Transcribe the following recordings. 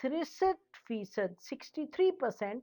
63% 63%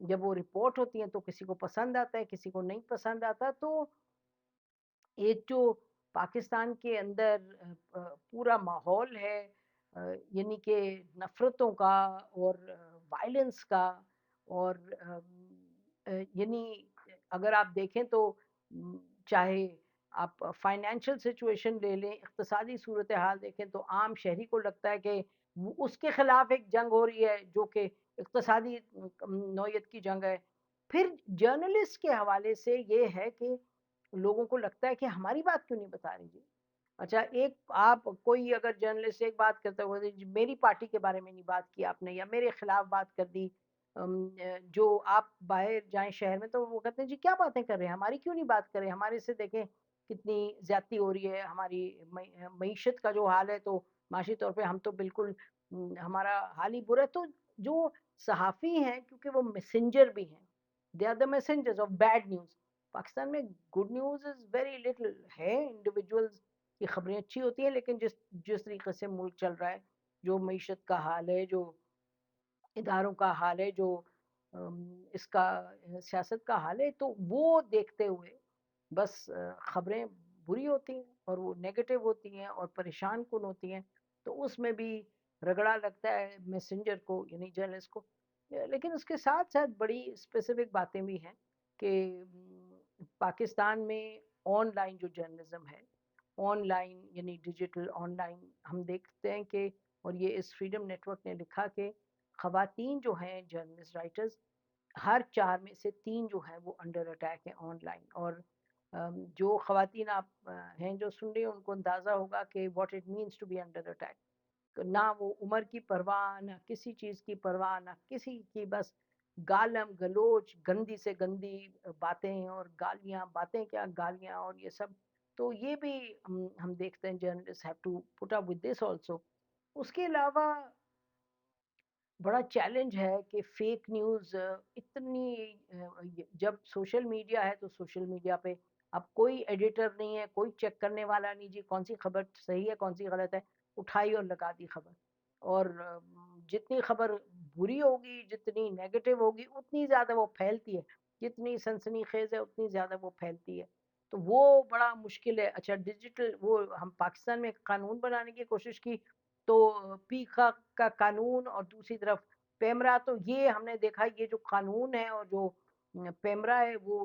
جب وہ رپورٹ ہوتی ہیں تو کسی کو پسند آتا ہے, کسی کو نہیں پسند آتا. تو ایک جو پاکستان کے اندر پورا ماحول ہے, یعنی کہ نفرتوں کا اور وائلنس کا, اور یعنی اگر آپ دیکھیں تو چاہے آپ فائنینشیل سچویشن لے لیں, اقتصادی صورتحال دیکھیں, تو عام شہری کو لگتا ہے کہ اس کے خلاف ایک جنگ ہو رہی ہے جو کہ اقتصادی نوعیت کی جنگ ہے. پھر جرنلسٹ کے حوالے سے یہ ہے کہ لوگوں کو لگتا ہے کہ ہماری بات کیوں نہیں بتا رہی جی. اچھا, ایک آپ کوئی اگر جرنلسٹ ایک بات کرتا ہو, میری پارٹی کے بارے میں نہیں بات کی آپ نے, یا میرے خلاف بات کر دی, جو آپ باہر جائیں شہر میں تو وہ کہتے ہیں جی کیا باتیں کر رہے ہیں, ہماری کیوں نہیں بات کر رہے, ہمارے سے دیکھیں کتنی زیادتی ہو رہی ہے, ہماری معیشت کا جو حال ہے, تو معاشی طور پہ ہم تو بالکل ہمارا حال ہی برا ہے. تو جو صحافی ہیں, کیونکہ وہ میسنجر بھی ہیں, they are the messengers of bad news. Pakistan میں good news is very little ہے, انڈیویجولز کی خبریں اچھی ہوتی ہیں, لیکن جس طریقے سے ملک چل رہا ہے, جو معیشت کا حال ہے, جو اداروں کا حال ہے, جو اس کا سیاست کا حال ہے, تو وہ دیکھتے ہوئے بس خبریں بری ہوتی ہیں اور وہ نیگیٹو ہوتی ہیں اور پریشان کن ہوتی ہیں. تو اس میں بھی رگڑا لگتا ہے میسنجر کو, یعنی جرنلسٹ کو. لیکن اس کے ساتھ ساتھ بڑی اسپیسیفک باتیں بھی ہیں کہ پاکستان میں آن لائن جو جرنلزم ہے, آن لائن یعنی ڈیجیٹل آن لائن, ہم دیکھتے ہیں کہ, اور یہ اس فریڈم نیٹ ورک نے لکھا کہ خواتین جو ہیں جرنلسٹ رائٹرز, ہر 4 میں سے 3 جو ہیں وہ انڈر اٹیک ہیں آن لائن. اور جو خواتین آپ ہیں جو سن رہے ہیں, ان کو اندازہ ہوگا کہ what it means to be under attack. نہ وہ عمر کی پرواہ, نہ کسی چیز کی پرواہ, نہ کسی کی, بس گالم گلوچ, گندی سے گندی باتیں, اور گالیاں, باتیں کیا گالیاں, اور یہ سب. تو یہ بھی ہم دیکھتے ہیں journalist have to put up with this also. اس کے علاوہ بڑا چیلنج ہے کہ فیک نیوز اتنی, جب سوشل میڈیا ہے تو سوشل میڈیا پہ اب کوئی ایڈیٹر نہیں ہے, کوئی چیک کرنے والا نہیں جی کون سی خبر صحیح ہے کون سی غلط ہے, اٹھائی اور لگا دی خبر. اور جتنی خبر بری ہوگی, جتنی نیگیٹو ہوگی, اتنی زیادہ وہ پھیلتی ہے, جتنی سنسنی خیز ہے اتنی زیادہ وہ پھیلتی ہے. تو وہ بڑا مشکل ہے. اچھا, ڈیجیٹل, وہ ہم پاکستان میں قانون بنانے کی کوشش کی تو پی کا قانون, اور دوسری طرف پیمرا. تو یہ ہم نے دیکھا, یہ جو قانون ہے اور جو پیمرا ہے, وہ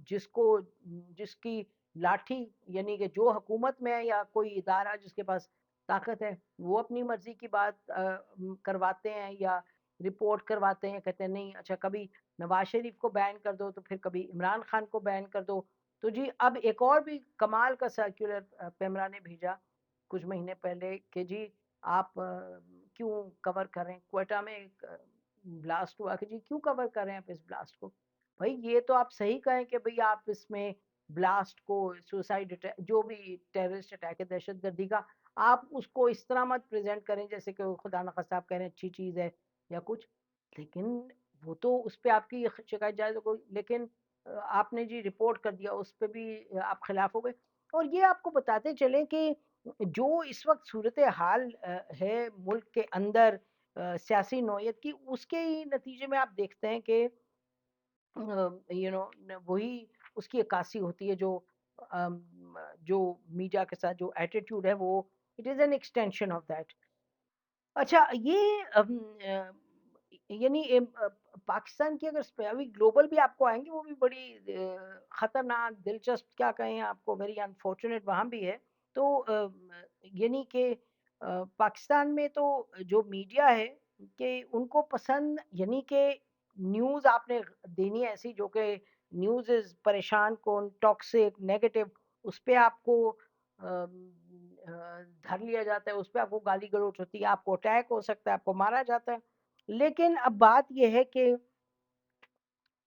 جس کی لاٹھی, یعنی کہ جو حکومت میں ہے یا کوئی ادارہ جس کے پاس طاقت ہے, وہ اپنی مرضی کی بات کرواتے ہیں یا رپورٹ کرواتے ہیں, کہتے ہیں نہیں اچھا کبھی نواز شریف کو بین کر دو, تو پھر کبھی عمران خان کو بین کر دو. تو جی اب ایک اور بھی کمال کا سرکولر پیمرا نے بھیجا کچھ مہینے پہلے کہ جی آپ کیوں کور کر رہے ہیں, کوئٹہ میں ایک بلاسٹ ہوا, کہ جی کیوں کور کر رہے ہیں آپ اس بلاسٹ کو. بھائی یہ تو آپ صحیح کہیں کہ بھئی آپ اس میں بلاسٹ کو, سوسائڈ, جو بھی ٹیررسٹ اٹیک ہے, دہشت گردی کا, آپ اس کو اس طرح مت پریزنٹ کریں جیسے کہ خدا نخواستہ آپ کہہ رہے ہیں اچھی چیز ہے یا کچھ. لیکن وہ تو اس پہ آپ کی شکایت جائز ہو گئی, لیکن آپ نے جی رپورٹ کر دیا, اس پہ بھی آپ خلاف ہو گئے. اور یہ آپ کو بتاتے چلیں کہ جو اس وقت صورتحال ہے ملک کے اندر سیاسی نوعیت کی, اس کے ہی نتیجے میں آپ دیکھتے ہیں کہ وہی اس کی عکاسی ہوتی ہے, جو میڈیا کے ساتھ جو ایٹیٹیوڈ ہے, وہ it is an extension of that. اچھا, یہ یعنی پاکستان کی اگر ابھی گلوبل بھی آپ کو آئیں گے, وہ بھی بڑی خطرناک, دلچسپ, کیا کہیں آپ کو, ویری انفارچونیٹ وہاں بھی ہے. تو یعنی کہ پاکستان میں تو جو میڈیا ہے کہ ان کو پسند, یعنی کہ نیوز آپ نے دینی ہے ایسی جو کہ نیوز از پریشان کن, ٹاکسک, نیگیٹو, اس پہ آپ کو دھر لیا جاتا ہے, اس پہ آپ کو گالی گلوچ ہوتی ہے, آپ کو اٹیک ہو سکتا ہے, آپ کو مارا جاتا ہے. لیکن اب بات یہ ہے کہ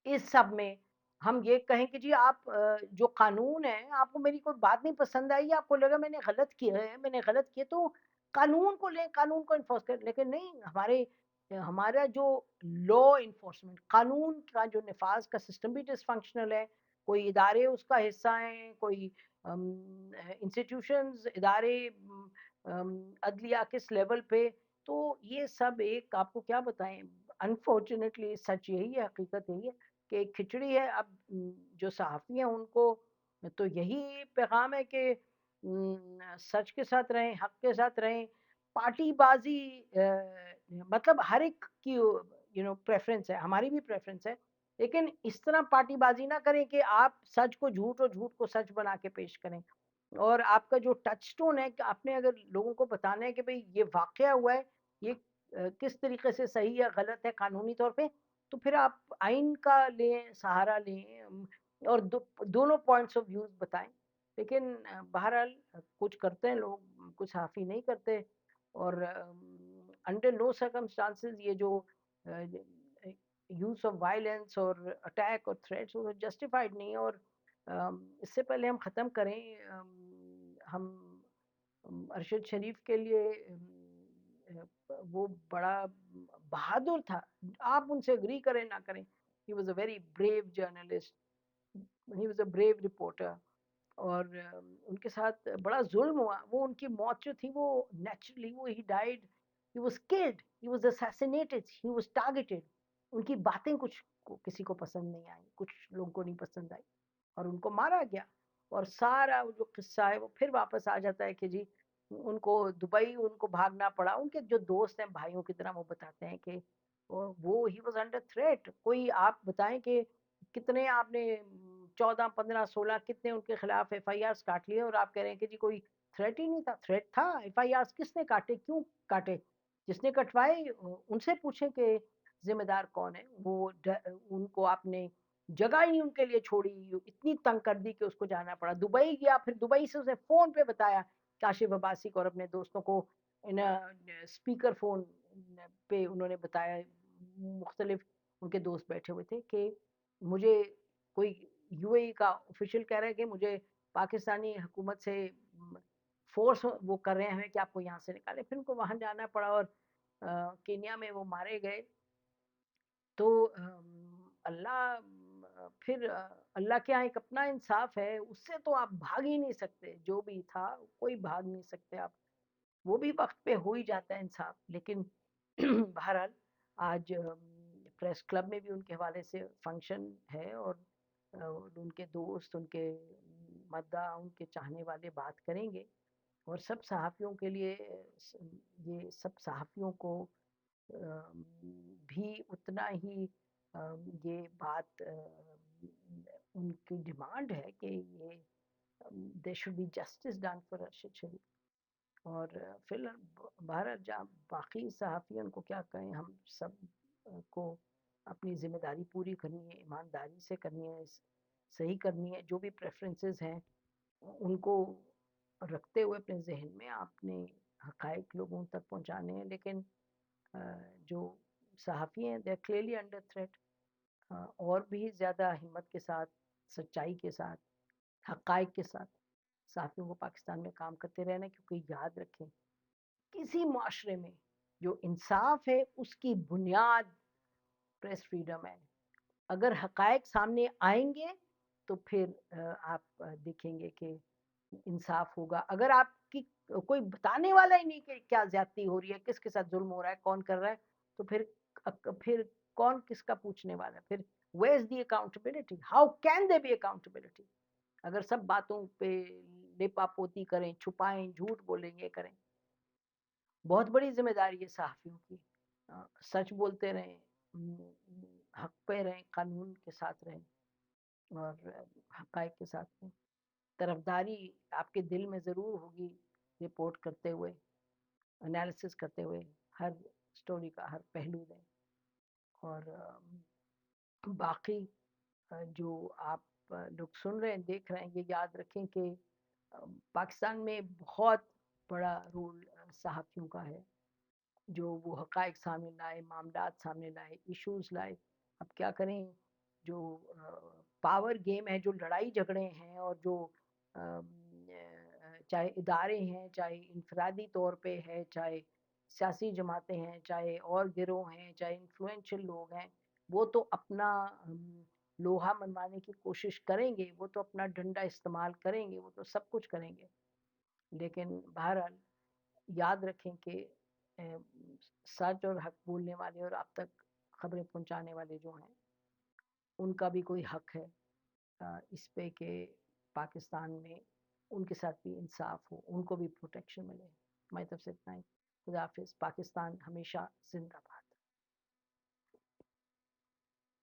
اس سب میں ہم یہ کہیں کہ جی آپ جو قانون ہے, آپ کو میری کوئی بات نہیں پسند آئی, آپ کو لگا میں نے غلط کیا ہے, میں نے غلط کیا, تو قانون کو لیں, قانون کو انفورس کریں. لیکن نہیں, ہمارا جو لا انفورسمنٹ, قانون کا جو نفاذ کا سسٹم بھی ڈس فنکشنل ہے. کوئی ادارے اس کا حصہ ہیں, کوئی انسٹیٹیوشنز, ادارے, عدلیہ کس لیول پہ. تو یہ سب ایک, آپ کو کیا بتائیں, انفارچونیٹلی سچ یہی ہے، حقیقت یہی ہے کہ کھچڑی ہے. اب جو صحافی ہیں ان کو تو یہی پیغام ہے کہ سچ کے ساتھ رہیں، حق کے ساتھ رہیں. پارٹی بازی مطلب ہر ایک کی پریفرنس ہے، ہماری بھی پریفرنس ہے، لیکن اس طرح پارٹی بازی نہ کریں کہ آپ سچ کو جھوٹ اور جھوٹ کو سچ بنا کے پیش کریں. اور آپ کا جو ٹچ سٹون ہے کہ آپ نے اگر لوگوں کو بتانا ہے کہ بھئی یہ واقعہ ہوا ہے، یہ کس طریقے سے صحیح ہے غلط ہے قانونی طور پہ، تو پھر آپ آئین کا لیں، سہارا لیں اور دونوں پوائنٹس آف ویوز بتائیں. لیکن بہرحال کچھ کرتے ہیں لوگ، کچھ صحافی نہیں کرتے. اور انڈر نو سرکمسٹانسز یہ جو یوز آف وائلنس اور اٹیک اور تھریٹس وہ جسٹیفائڈ نہیں ہے. اور اس سے پہلے ہم ختم کریں، ہم ارشد شریف کے لیے وہ بڑا بہادر تھا. آپ ان سے اگری کریں نہ کریں، he was a very brave journalist, he was a brave reporter. اور ان کے ساتھ بڑا ظلم ہوا. وہ ان کی موت جو تھی وہ نیچرلی وہ he died, he was killed, he was assassinated, he was targeted. ان کی باتیں کچھ کسی کو پسند نہیں آئی، کچھ لوگوں کو نہیں پسند آئی اور ان کو مارا گیا. اور سارا جو قصہ ہے وہ پھر واپس آ جاتا ہے کہ جی ان کو دبئی ان کو بھاگنا پڑا. ان کے جو دوست ہیں بھائیوں کی طرح وہ بتاتے ہیں کہ وہ ہی واز انڈر تھریٹ. کوئی آپ بتائیں کہ کتنے آپ نے 14 15 16 کتنے ان کے خلاف ایف آئی آرز کاٹ لیے اور آپ کہہ رہے ہیں کہ جی کوئی تھریٹ ہی نہیں تھا. تھریٹ تھا. ایف آئی آرز کس نے کاٹے، کیوں کاٹے؟ جس نے کٹوائے ان سے پوچھیں کہ ذمہ دار کون ہے. وہ ان کو آپ نے جگہ ہی ان کے لیے چھوڑی، اتنی تنگ کر دی کہ اس کو جانا پڑا. دبئی گیا، پھر دبئی سے اسے فون پہ بتایا کاشف عباسی کو اور اپنے دوستوں کو اسپیکر فون پہ انہوں نے بتایا، مختلف ان کے دوست بیٹھے ہوئے تھے کہ مجھے کوئی یو اے ای کا آفیشل کہہ رہا ہے کہ مجھے پاکستانی حکومت سے فورس وہ کر رہے ہیں کہ آپ کو یہاں سے نکالے. پھر ان کو وہاں جانا پڑا اور کینیا میں وہ مارے گئے. تو اللہ پھر اللہ کے یہاں ایک اپنا انصاف ہے، اس سے تو آپ بھاگ ہی نہیں سکتے. جو بھی تھا کوئی بھاگ نہیں سکتے آپ، وہ بھی وقت پہ ہو ہی جاتا ہے انصاف. لیکن بہرحال آج پریس کلب میں بھی ان کے حوالے سے فنکشن ہے اور ان کے دوست، ان کے مداح، ان کے چاہنے والے بات کریں گے. اور سب صحافیوں کے لیے یہ سب صحافیوں کو بھی اتنا ہی یہ بات ان کی ڈیمانڈ ہے کہ یہ there should be justice done for Arshad شریف. اور فی الحال بھارت جہاں باقی صحافیوں کو کیا کہیں، ہم سب کو اپنی ذمہ داری پوری کرنی ہے، ایمانداری سے کرنی ہے، صحیح کرنی ہے. جو بھی پریفرنسز ہیں ان کو رکھتے ہوئے اپنے ذہن میں آپ نے حقائق لوگوں تک پہنچانے ہیں. لیکن جو صحافی ہیں they are clearly under threat. اور بھی زیادہ ہمت کے ساتھ، سچائی کے ساتھ، حقائق کے ساتھ صحافیوں کو پاکستان میں کام کرتے رہنا. کیونکہ یاد رکھیں کسی معاشرے میں جو انصاف ہے اس کی بنیاد پریس فریڈم ہے. اگر حقائق سامنے آئیں گے تو پھر آپ دیکھیں گے کہ انصاف ہوگا. اگر آپ کی کوئی بتانے والا ہی نہیں کہ کیا زیادتی ہو رہی ہے، کس کے ساتھ ظلم ہو رہا ہے، کون کر رہا ہے، تو پھر کون کس کا پوچھنے والا ہے؟ پھر where is the accountability? How can there be accountability? اگر سب باتوں پہ لپا پوتی کریں، چھپائیں، جھوٹ بولیں، یہ کریں. بہت بڑی ذمہ داری ہے صحافیوں کی. سچ بولتے رہیں، حق پہ رہیں، قانون کے ساتھ رہیں اور حقائق کے ساتھ رہیں. طرفداری آپ کے دل میں ضرور ہوگی رپورٹ کرتے ہوئے، انالیسس کرتے ہوئے، ہر سٹوری کا ہر پہلو دیں. اور باقی جو آپ لوگ سن رہے ہیں، دیکھ رہے ہیں، یہ یاد رکھیں کہ پاکستان میں بہت بڑا رول صحافیوں کا ہے. جو وہ حقائق سامنے لائے، معاملات سامنے لائے، ایشوز لائے. اب کیا کریں، جو پاور گیم ہے، جو لڑائی جھگڑے ہیں، اور جو چاہے ادارے ہیں، چاہے انفرادی طور پہ ہے، چاہے سیاسی جماعتیں ہیں، چاہے اور گروہ ہیں، چاہے انفلوئنشل لوگ ہیں، وہ تو اپنا لوہا منوانے کی کوشش کریں گے، وہ تو اپنا ڈنڈا استعمال کریں گے، وہ تو سب کچھ کریں گے. لیکن بہرحال یاد رکھیں کہ سچ اور حق بولنے والے اور آپ تک خبریں پہنچانے والے جو ہیں ان کا بھی کوئی حق ہے اس پہ کہ پاکستان میں ان کے ساتھ بھی انصاف ہو، ان کو بھی پروٹیکشن ملے. ہماری طرف سے اتنا ہی. خدا حافظ. پاکستان ہمیشہ زندہ باد.